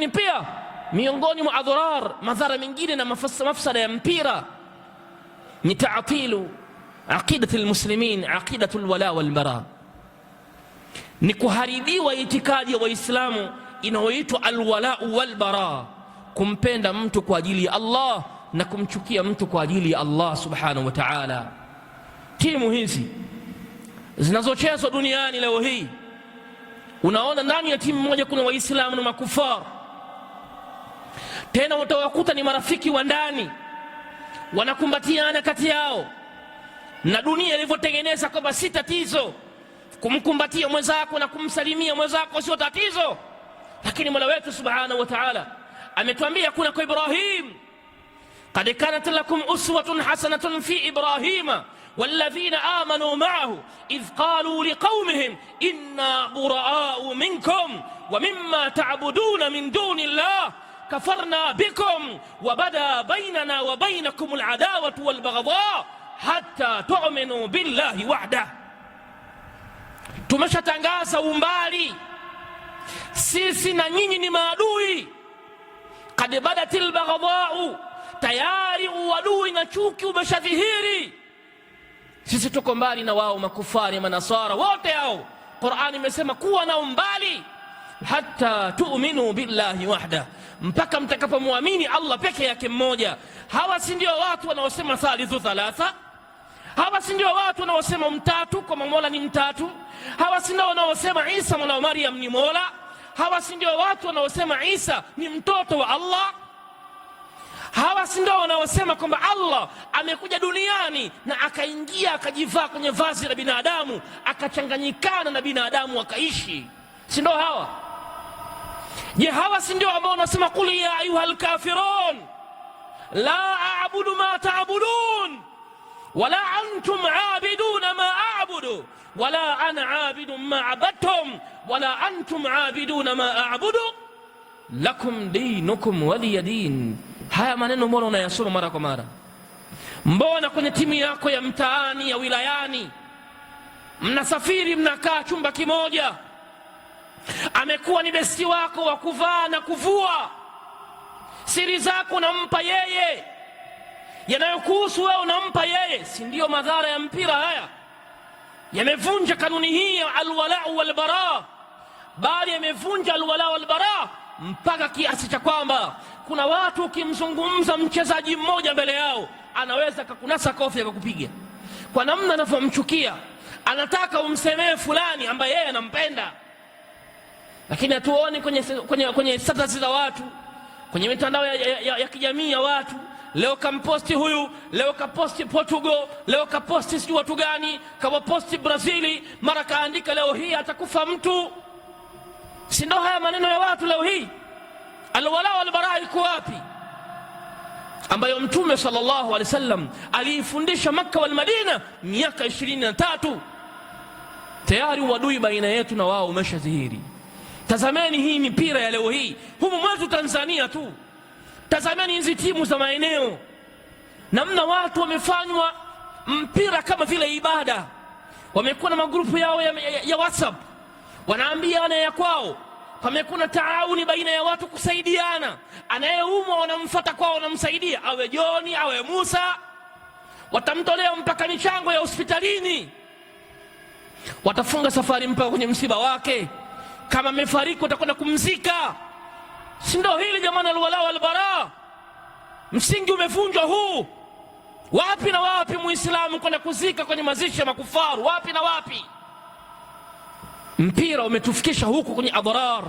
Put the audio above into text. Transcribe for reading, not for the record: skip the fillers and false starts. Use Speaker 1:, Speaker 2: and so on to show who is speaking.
Speaker 1: Lakini pia miongoni mwa adharar, madhara mengine na mafsada ya mpira ni ta'tilu aqidati almuslimin, aqidatu alwala walbara, ni kuharibiwa itikadi ya Waislamu inayoitwa alwala walbara, kumpenda mtu kwa ajili ya Allah na kumchukia mtu kwa ajili ya Allah subhanahu wa ta'ala. Timu hizi zinazochezwa duniani leo hii, unaona ndani ya timu moja kuna Waislamu na makufar, tena utawakuta ni marafiki wa ndani, wanakumbatiana kati yao, na dunia ilivyotengeneza kwamba si tatizo kumkumbatia mwenzako na kumsalimia mwenzako, sio tatizo. Lakini Mola wetu subhanahu wa ta'ala ametuambia kuna kwa Ibrahim, qad kanat lakum uswatun hasanatun fi Ibrahima والذين آمنوا معه إذ قالوا لقومهم إنا براء منكم ومما تعبدون من دون الله كفرنا بكم وبدا بيننا وبينكم العداوة والبغضاء حتى تؤمنوا بالله وحده. Tumeshatangaza umbali, sisi na nyinyi ni maadui. Qad badatil baghdha'u, tayari uadui na chuki umeshadhihiri. Sisi tuko mbali na wao, makufari, manasara, wote hao Qur'ani imesema kuwa na umbali, hatta tu'minu billahi wahda, mpaka mtakapomwamini Allah peke yake mmoja. Hawa si ndio watu wanaosema thalithu thalatha? Hawa si ndio watu wanaosema mtatu kwa Mola ni mtatu? Hawa si ndio wanaosema Isa mwana wa Maryam ni Mola? Hawa si ndio watu wanaosema Isa ni mtoto wa Allah? Hawa si ndio wanaosema kwamba Allah amekuja duniani na akaingia akajivaa kwenye vazi la binadamu akachanganyikana na binadamu akaishi? Si ndio hawa? Je, hawa si ndio ambao wanasema qul ya ayuhal kafirun la a'budu ma ta'budun wala antum 'abiduna ma a'budu wala ana 'abidun ma 'abadtum wala antum 'abiduna ma a'budu lakum dinukum waliya din? Haya maneno mbona unayasoma mara kwa mara? Mbona kwenye timu yako ya mtaani, ya wilayani, mnasafiri mnakaa chumba kimoja, amekuwa ni besti wako wa kuvaa na kuvua, siri zako unampa yeye, yanayokuhusu wewe unampa yeye? Si ndio madhara ya mpira haya? Yamevunja kanuni hii ya alwala walbara, bali yamevunja alwala walbara mpaka kiasi cha kwamba kuna watu ukimzungumza mchezaji mmoja mbele yao anaweza kakunasa kofi akakupiga kwa namna anavyomchukia, anataka umsemee fulani ambaye yeye anampenda. Lakini hatuoni kwenye status za watu, kwenye mitandao ya kijamii ya watu, leo kamposti huyu, leo kaposti Portugal, leo kaposti sijui watu gani, kawaposti Brazili, mara kaandika leo hii atakufa mtu. Si ndio haya maneno ya watu leo hii? Alwala walbara iko wapi, ambayo Mtume sallallahu alaihi wasallam aliifundisha Makka wal Madina miaka 23? Tayari uadui baina yetu na wao umeshadhihiri. Tazameni hii mipira ya leo hii humu mwetu Tanzania tu, tazameni hizi timu za maeneo, namna watu wamefanywa mpira kama vile ibada. Wamekuwa na magrupu yao ya WhatsApp, wanaambiana ya kwao. Pamekuwa taawuni baina ya watu kusaidiana, anayeumwa wanamfuata kwao wanamsaidia, awe Joni awe Musa, watamtolea mpaka michango ya hospitalini, watafunga safari mpaka kwenye msiba wake, kama amefariki watakwenda kumzika. Si ndio hili jamani alwala walbara? Msingi umevunjwa huu. Wapi na wapi muislamu kwenda kuzika kwenye mazishi ya makufaru? Wapi na wapi? Mpira umetufikisha huku kwenye adharar.